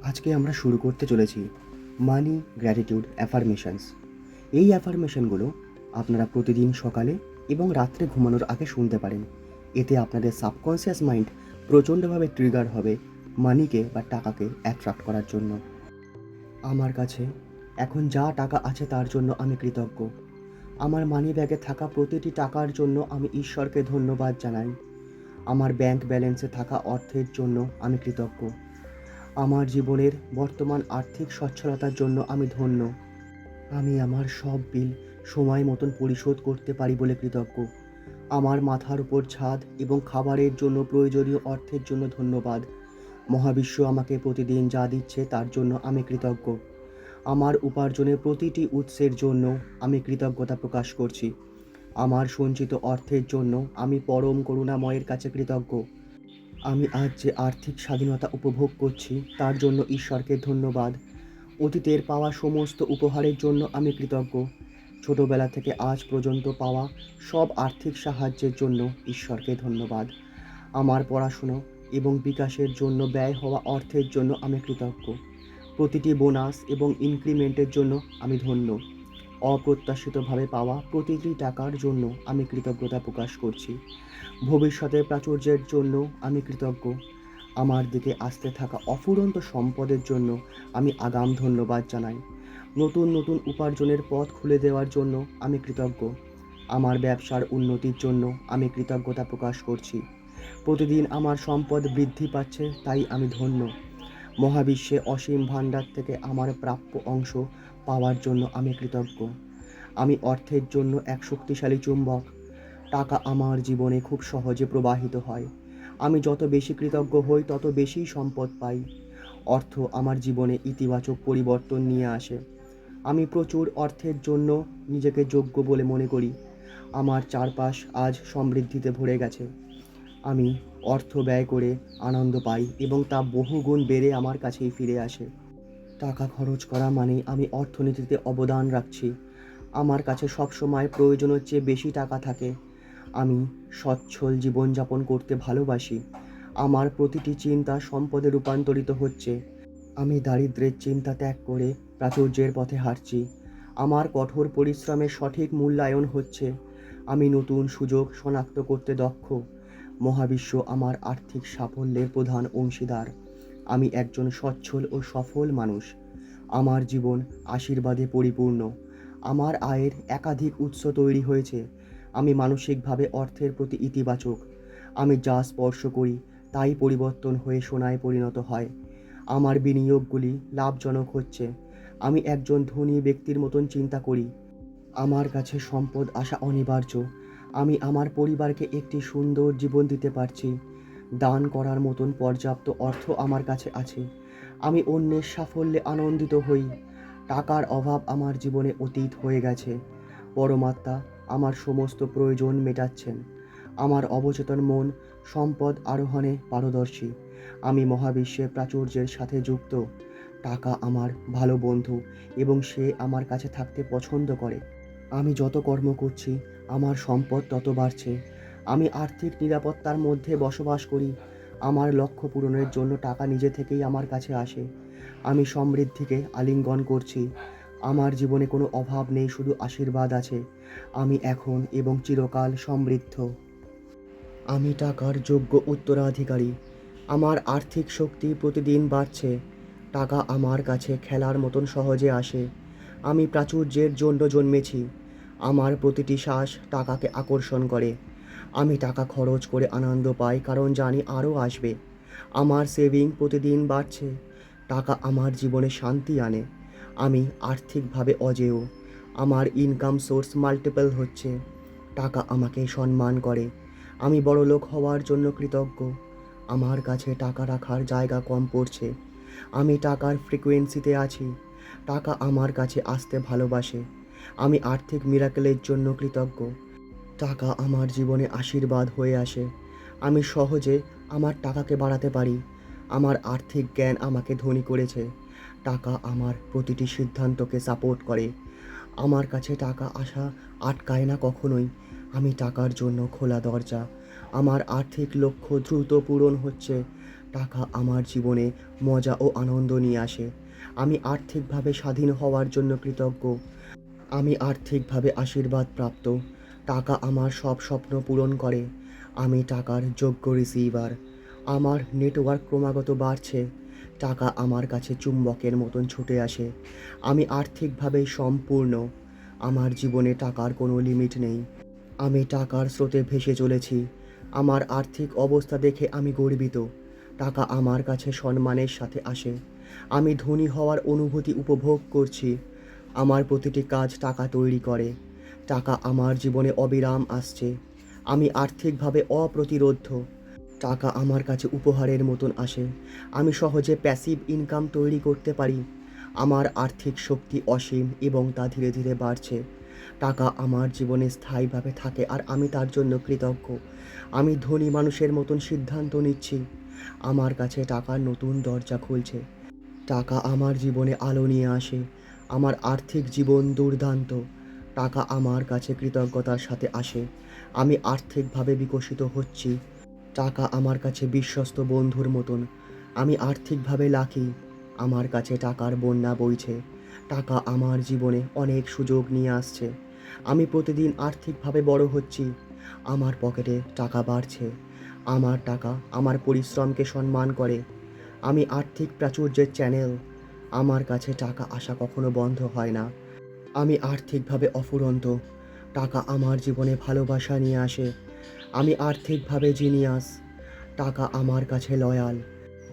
আজকে আমরা শুরু করতে চলেছি মানি গ্র্যাটিটিউড অ্যাফার্মেশনস। এই অ্যাফার্মেশনগুলো আপনারা প্রতিদিন সকালে এবং রাত্রে ঘুমানোর আগে শুনতে পারেন। এতে আপনাদের সাবকনসিয়াস মাইন্ড প্রচণ্ডভাবে ট্রিগার হবে মানিকে বা টাকাকে অ্যাট্রাক্ট করার জন্য। আমার কাছে এখন যা টাকা আছে তার জন্য আমি কৃতজ্ঞ। আমার মানি ব্যাগে থাকা প্রতিটি টাকার জন্য আমি ঈশ্বরকে ধন্যবাদ জানাই। আমার ব্যাংক ব্যালেন্সে থাকা অর্থের জন্য আমি কৃতজ্ঞ। আমার জীবনের বর্তমান আর্থিক সচ্ছলতার জন্য আমি ধন্য। আমি আমার সব বিল সময় মতন পরিশোধ করতে পারি বলে কৃতজ্ঞ। আমার মাথার উপর ছাদ এবং খাবারের জন্য প্রয়োজনীয় অর্থের জন্য ধন্যবাদ। মহাবিশ্ব আমাকে প্রতিদিন যা দিচ্ছে তার জন্য আমি কৃতজ্ঞ। আমার উপার্জনের প্রতিটি উৎসের জন্য আমি কৃতজ্ঞতা প্রকাশ করছি। আমার সঞ্চিত অর্থের জন্য আমি পরম করুণাময়ের কাছে কৃতজ্ঞ। আমি আজ যে আর্থিক স্বাধীনতা উপভোগ করছি তার জন্য ঈশ্বরকে ধন্যবাদ। অতীতের পাওয়া সমস্ত উপহারের জন্য আমি কৃতজ্ঞ। ছোটবেলা থেকে আজ পর্যন্ত পাওয়া সব আর্থিক সাহায্যের জন্য ঈশ্বরকে ধন্যবাদ। আমার পড়াশুনো এবং বিকাশের জন্য ব্যয় হওয়া অর্থের জন্য আমি কৃতজ্ঞ। প্রতিটি বোনাস এবং ইনক্রিমেন্টের জন্য আমি ধন্য। অপ্রত্যাশিতভাবে পাওয়া প্রতিটি টাকার জন্য আমি কৃতজ্ঞতা প্রকাশ করছি। ভবিষ্যতের প্রাচুর্যের জন্য আমি কৃতজ্ঞ। আমার দিকে আসতে থাকা অফুরন্ত সম্পদের জন্য আমি আগাম ধন্যবাদ জানাই। নতুন নতুন উপার্জনের পথ খুলে দেওয়ার জন্য আমি কৃতজ্ঞ। আমার ব্যবসার উন্নতির জন্য আমি কৃতজ্ঞতা প্রকাশ করছি। প্রতিদিন আমার সম্পদ বৃদ্ধি পাচ্ছে, তাই আমি ধন্য। মহাবিশ্বে অসীম ভাণ্ডার থেকে আমার প্রাপ্য অংশ পাওয়ার জন্য আমি কৃতজ্ঞ। আমি অর্থের জন্য এক শক্তিশালী চুম্বক। টাকা আমার জীবনে খুব সহজে প্রবাহিত হয়। আমি যত বেশি কৃতজ্ঞ হই তত বেশি সম্পদ পাই। অর্থ আমার জীবনে ইতিবাচক পরিবর্তন নিয়ে আসে। আমি প্রচুর অর্থের জন্য নিজেকে যোগ্য বলে মনে করি। আমার চারপাশ আজ সমৃদ্ধিতে ভরে গেছে। আমি অর্থ ব্যয় করে আনন্দ পাই এবং তা বহুগুণ বেড়ে আমার কাছেই ফিরে আসে। টাকা খরচ করা মানেই আমি অর্থনীতিতে অবদান রাখছি। আমার কাছে সবসময় প্রয়োজনের চেয়ে বেশি টাকা থাকে। আমি সচ্ছল জীবনযাপন করতে ভালোবাসি। আমার প্রতিটি চিন্তা সম্পদে রূপান্তরিত হচ্ছে। আমি দারিদ্র্যের চিন্তা ত্যাগ করে প্রাচুর্যের পথে হাঁটছি। আমার কঠোর পরিশ্রমের সঠিক মূল্যায়ন হচ্ছে। আমি নতুন সুযোগ শনাক্ত করতে দক্ষ। মহাবিশ্ব আমার আর্থিক সাফল্যের প্রধান অংশীদার। আমি একজন সচ্ছল ও সফল মানুষ। আমার জীবন আশীর্বাদে পরিপূর্ণ। আমার আয়ের একাধিক উৎস তৈরি হয়েছে। আমি মানসিকভাবে অর্থের প্রতি ইতিবাচক। আমি যা স্পর্শ করি তাই পরিবর্তন হয়ে সোনায় পরিণত হয়। আমার বিনিয়োগগুলি লাভজনক হচ্ছে। আমি একজন ধনী ব্যক্তির মতন চিন্তা করি। আমার কাছে সম্পদ আসা অনিবার্য। আমি আমার পরিবারকে একটি সুন্দর জীবন দিতে পারছি। দান করার মতন পর্যাপ্ত অর্থ আমার কাছে আছে। আমি অন্যের সাফল্যে আনন্দিত হই। টাকার অভাব আমার জীবনে অতীত হয়ে গেছে। পরমাত্মা আমার সমস্ত প্রয়োজন মেটাচ্ছেন। আমার অবচেতন মন সম্পদ আরোহণে পারদর্শী। আমি মহাবিশ্বের প্রাচুর্যের সাথে যুক্ত। টাকা আমার ভালো বন্ধু এবং সে আমার কাছে থাকতে পছন্দ করে। আমি যত কর্ম করছি আমার সম্পদ তত বাড়ছে। আমি আর্থিক নিরাপত্তার মধ্যে বসবাস করি। আমার লক্ষ্য পূরণের জন্য টাকা নিজে থেকেই আমার কাছে আসে। আমি সমৃদ্ধিকে আলিঙ্গন করছি। আমার জীবনে কোনো অভাব নেই, শুধু আশীর্বাদ আছে। আমি এখন এবং চিরকাল সমৃদ্ধ। আমি টাকার যোগ্য উত্তরাধিকারী। আমার আর্থিক শক্তি প্রতিদিন বাড়ছে। টাকা আমার কাছে খেলার মতন সহজে আসে। আমি প্রাচুর্যের জন্য জন্মেছি। আমার প্রতিটি শ্বাস টাকাকে আকর্ষণ করে। আমি টাকা খরচ করে আনন্দ পাই কারণ জানি আরও আসবে। আমার সেভিং প্রতিদিন বাড়ছে। টাকা আমার জীবনে শান্তি আনে। আমি আর্থিকভাবে অজেয়। আমার ইনকাম সোর্স মাল্টিপল হচ্ছে। টাকা আমাকে সম্মান করে। আমি বড়লোক হওয়ার জন্য কৃতজ্ঞ। আমার কাছে টাকা রাখার জায়গা কম পড়ছে। আমি টাকার ফ্রিকোয়েন্সিতে আছি। টাকা আমার কাছে আসতে ভালোবাসে। আমি আর্থিক মিরাকেলের জন্য কৃতজ্ঞ। টাকা আমার জীবনে আশীর্বাদ হয়ে আসে। আমি সহজে আমার টাকাকে বাড়াতে পারি। আমার আর্থিক জ্ঞান আমাকে ধনী করেছে। টাকা আমার প্রতিটি সিদ্ধান্তকে সাপোর্ট করে। আমার কাছে টাকা আসা আটকায় না কখনোই। আমি টাকার জন্য খোলা দরজা। আমার আর্থিক লক্ষ্য দ্রুত পূরণ হচ্ছে। টাকা আমার জীবনে মজা ও আনন্দ নিয়ে আসে। আমি আর্থিকভাবে স্বাধীন হওয়ার জন্য কৃতজ্ঞ। আমি আর্থিকভাবে আশীর্বাদ প্রাপ্ত। টাকা আমার সব স্বপ্ন পূরণ করে। আমি টাকার যোগ্য রিসিভার। আমার নেটওয়ার্ক ক্রমাগত বাড়ছে। টাকা আমার কাছে চুম্বকের মতন ছুটে আসে। আমি আর্থিকভাবে সম্পূর্ণ। আমার জীবনে টাকার কোনো লিমিট নেই। আমি টাকার স্রোতে ভেসে চলেছি। আমার আর্থিক অবস্থা দেখে আমি গর্বিত। টাকা আমার কাছে সম্মানের সাথে আসে। আমি ধনী হওয়ার অনুভূতি উপভোগ করছি। আমার প্রতিটি কাজ টাকা তৈরি করে। টাকা আমার জীবনে অবিরাম আসছে। আমি আর্থিকভাবে অপ্রতিরোধ্য। টাকা আমার কাছে উপহারের মতন আসে। আমি সহজে প্যাসিভ ইনকাম তৈরি করতে পারি। আমার আর্থিক শক্তি অসীম এবং তা ধীরে ধীরে বাড়ছে। টাকা আমার জীবনে স্থায়ীভাবে থাকে আর আমি তার জন্য কৃতজ্ঞ। আমি ধনী মানুষের মতন সিদ্ধান্ত নিচ্ছি। আমার কাছে টাকার নতুন দরজা খুলছে। টাকা আমার জীবনে আলো নিয়ে আসে। আমার আর্থিক জীবন দুর্দান্ত। টাকা আমার কাছে কৃতজ্ঞতার সাথে আসে। আমি আর্থিকভাবে বিকশিত হচ্ছি। টাকা আমার কাছে বিশ্বস্ত বন্ধুর মতন। আমি আর্থিকভাবে লাকি। আমার কাছে টাকার বন্যা বইছে। টাকা আমার জীবনে অনেক সুযোগ নিয়ে আসছে। আমি প্রতিদিন আর্থিকভাবে বড় হচ্ছি। আমার পকেটে টাকা বাড়ছে। আমার টাকা আমার পরিশ্রমকে সম্মান করে। আমি আর্থিক প্রাচুর্যের চ্যানেল। আমার কাছে টাকা আসা কখনো বন্ধ হয় না। আমি আর্থিকভাবে অফুরন্ত। টাকা আমার জীবনে ভালোবাসা নিয়ে আসে। আমি আর্থিকভাবে জিনিয়াস। টাকা আমার কাছে লয়াল।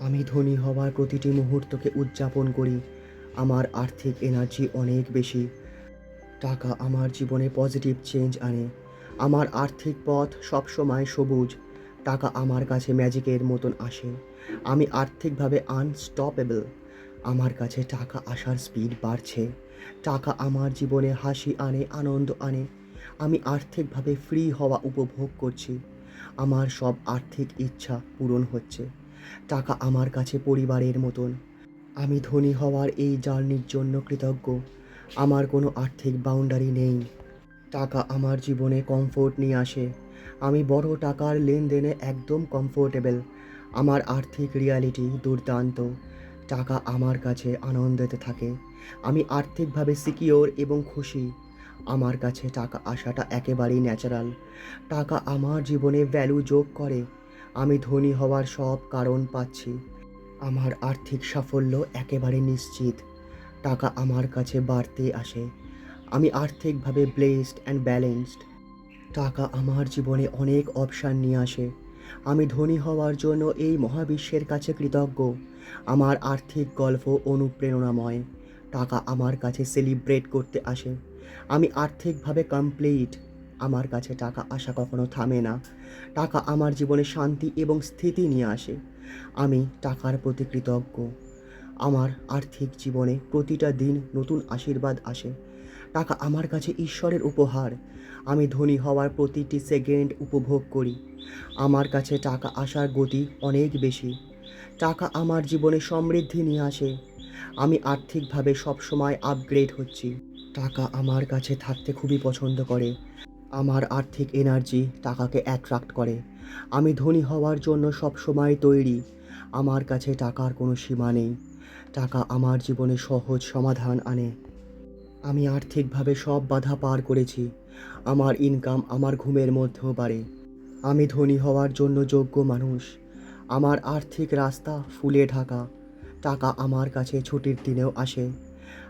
আমি ধনী হওয়ার প্রতিটি মুহূর্তকে উদযাপন করি। আমার আর্থিক এনার্জি অনেক বেশি। টাকা আমার জীবনে পজিটিভ চেঞ্জ আনে। আমার আর্থিক পথ সবসময় সবুজ। টাকা আমার কাছে ম্যাজিকের মতন আসে। আমি আর্থিকভাবে আনস্টপেবল। আমার কাছে টাকা আসার স্পিড বাড়ছে। টাকা আমার জীবনে হাসি আনে, আনন্দ আনে। আমি আর্থিকভাবে ফ্রি হওয়া উপভোগ করছি। আমার সব আর্থিক ইচ্ছা পূরণ হচ্ছে। টাকা আমার কাছে পরিবারের মতন। আমি ধনী হওয়ার এই জার্নির জন্য কৃতজ্ঞ। আমার কোনো আর্থিক বাউন্ডারি নেই। টাকা আমার জীবনে কমফোর্ট নিয়ে আসে। আমি বড় টাকার লেনদেনে একদম কমফোর্টেবল। আমার আর্থিক রিয়ালিটি দুর্দান্ত। টাকা আমার কাছে আনন্দেতে থাকে। আমি আর্থিকভাবে সিকিওর এবং খুশি। আমার কাছে টাকা আসাটা একেবারেই ন্যাচারাল। টাকা আমার জীবনে ভ্যালু যোগ করে। আমি ধনী হওয়ার সব কারণ পাচ্ছি। আমার আর্থিক সাফল্য একেবারে নিশ্চিত। টাকা আমার কাছে বাড়তে আসে। আমি আর্থিকভাবে ব্লেসড অ্যান্ড ব্যালেন্সড। টাকা আমার জীবনে অনেক অপশান নিয়ে আসে। আমি ধনী হওয়ার জন্য এই মহাবিশ্বের কাছে কৃতজ্ঞ। আমার আর্থিক গল্প অনুপ্রেরণাময়। টাকা আমার কাছে সেলিব্রেট করতে আসে। আমি আর্থিকভাবে কমপ্লিট। আমার কাছে টাকা আসা কখনো থামে না। টাকা আমার জীবনে শান্তি এবং স্থিতি নিয়ে আসে। আমি টাকার প্রতি কৃতজ্ঞ। আমার আর্থিক জীবনে প্রতিটা দিন নতুন আশীর্বাদ আসে। টাকা আমার কাছে ঈশ্বরের উপহার। আমি ধনী হওয়ার প্রতিটি সেকেন্ড উপভোগ করি। আমার কাছে টাকা আসার গতি অনেক বেশি। টাকা আমার জীবনে সমৃদ্ধি নিয়ে আসে। আমি আর্থিকভাবে সবসময় আপগ্রেড হচ্ছি। টাকা আমার কাছে থাকতে খুবই পছন্দ করে। আমার আর্থিক এনার্জি টাকাকে অ্যাট্রাক্ট করে। আমি ধনী হওয়ার জন্য সবসময় তৈরি। আমার কাছে টাকার কোনো সীমা নেই। টাকা আমার জীবনে সহজ সমাধান আনে। আমি আর্থিকভাবে সব বাধা পার করেছি। আমার ইনকাম আমার ঘুমের মধ্যেও বাড়ে। আমি ধনী হওয়ার জন্য যোগ্য মানুষ। আমার আর্থিক রাস্তা ফুলে ঢাকা। টাকা আমার কাছে ছুটির দিনেও আসে।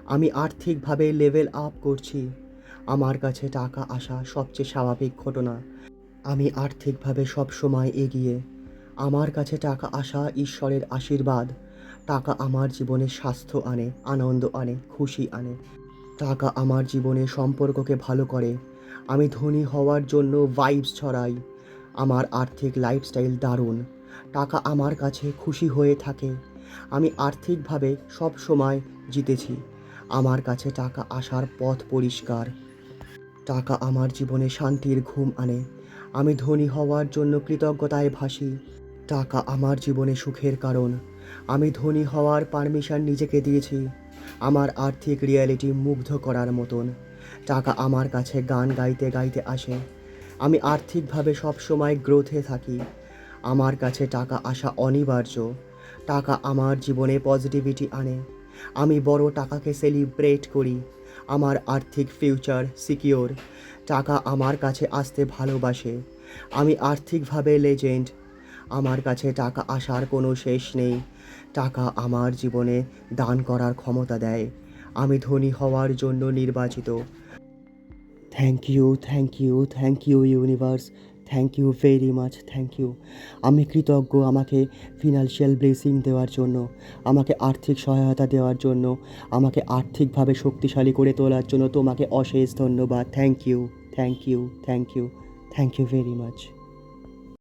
আমি আর্থিকভাবে লেভেল আপ করছি। আমার কাছে টাকা আসা সবচেয়ে স্বাভাবিক ঘটনা। আমি আর্থিকভাবে সবসময় এগিয়ে। আমার কাছে টাকা আসা ঈশ্বরের আশীর্বাদ। টাকা আমার জীবনে স্বাস্থ্য আনে, আনন্দ আনে, খুশি আনে। টাকা আমার জীবনে সম্পর্ককে ভালো করে। আমি ধনী হওয়ার জন্য ভাইবস ছড়াই। আমার আর্থিক লাইফস্টাইল দারুণ। টাকা আমার কাছে খুশি হয়ে থাকে। আমি আর্থিকভাবে সব সময় জিতেছি। আমার কাছে টাকা আসার পথ পরিষ্কার। টাকা আমার জীবনে শান্তির ঘুম আনে। আমি ধনী হওয়ার জন্য কৃতজ্ঞতায় ভাসি। টাকা আমার জীবনে সুখের কারণ। আমি ধনী হওয়ার পারমিশন নিজেকে দিয়েছি। আমার আর্থিক রিয়ালিটি মুগ্ধ করার মতন। টাকা আমার কাছে গান গাইতে গাইতে আসে। আমি আর্থিকভাবে সবসময় গ্রোথে থাকি। আমার কাছে টাকা আসা অনিবার্য। টাকা আমার জীবনে পজিটিভিটি আনে। আমি বড় টাকাকে সেলিব্রেট করি। আমার আর্থিক ফিউচার সিকিওর। টাকা আমার কাছে আসতে ভালোবাসে। আমি আর্থিকভাবে লেজেন্ড। আমার কাছে টাকা আসার কোনো শেষ নেই। টাকা আমার জীবনে দান করার ক্ষমতা দেয়। আমি ধনী হওয়ার জন্য নির্বাচিত। Thank you universe. Thank you very much, thank you. আমি কৃতজ্ঞ আমাকে ফিনান্সিয়াল ব্লেসিং দেওয়ার জন্য, আমাকে আর্থিক সহায়তা দেওয়ার জন্য, আমাকে আর্থিকভাবে শক্তিশালী করে তোলার জন্য তোমাকে অশেষ ধন্যবাদ। Thank you, thank you, thank you, thank you very much.